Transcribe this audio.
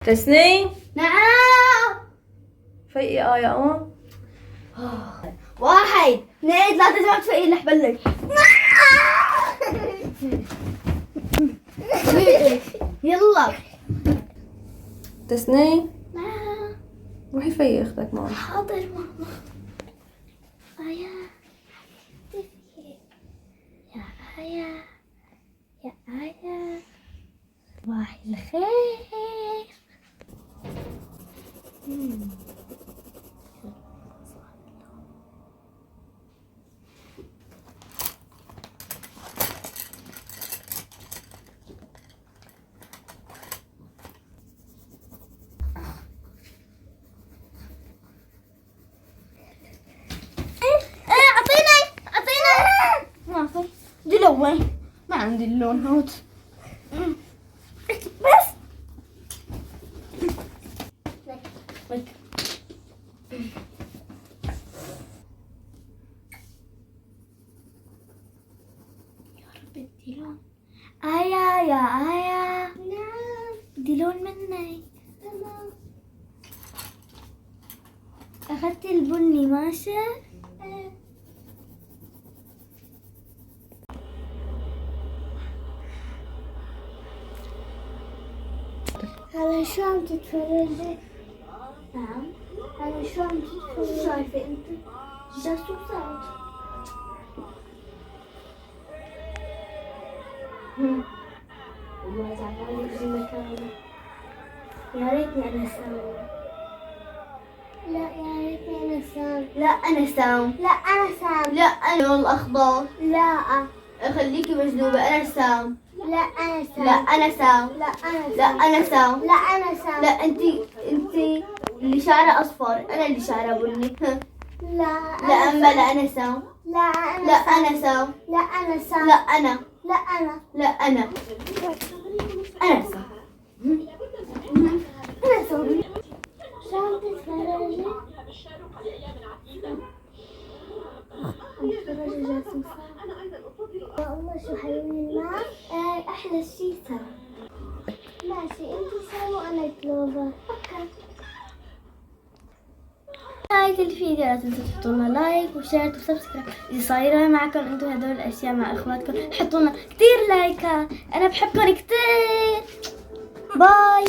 تسنيم. نعم. فيقي يا قمر. 1 2 3 ما تفيقي رح بلش. يلا. تسنيم نعم. روحي فيقي اختك معي. حاضر ماما. آيا يا آيا يا آيا صباح الخير. ما في دلو وين؟ ما عندي اللون هوت. بس يا رب ادي لون. آيا يا آيا. نعم. ادي لون مني. تمام. أخذت البني ماشي؟ هلا شو عم تتفرجي؟ نعم. هلا شو عم تتفرجي؟ شايفة انت؟ جاسوسات. والله زعلانة في مكاني. يا ريتني أنا سام. لا يا ريتني أنا سام. لا أنا سام. لا أنا سام. لا أنا اللون الأخضر. لا. خليكي مجذوبة. أنا سام. لا أنا سام. لا أنا سام. لا أنا سام. لا أنا سام. لا أنا سام. لا أنتي اللي شعرها أصفر. أنا اللي شعرها بني. لا. لا أما لا أنا سام. لا أنا. لا أنا سام. لا أنا سام. لا أنا. لا أنا. لا أنا. أنا سام. أنا سام. شو عم تتفرجي؟ عم تتفرجي جاسوسة؟ يا الله شو حلوين الماء. أحلى شي سام. ماشي انتي سام وأنا كلوفر. اوكي. نهاية الفيديو لا تنسوا تحطوا لنا لايك وشير وسبسكرايب. إذا صايرة معكم انتوا هدول الأشياء مع إخواتكم حطوا لنا كتير لايكات. أنا بحبكم كتير. باي.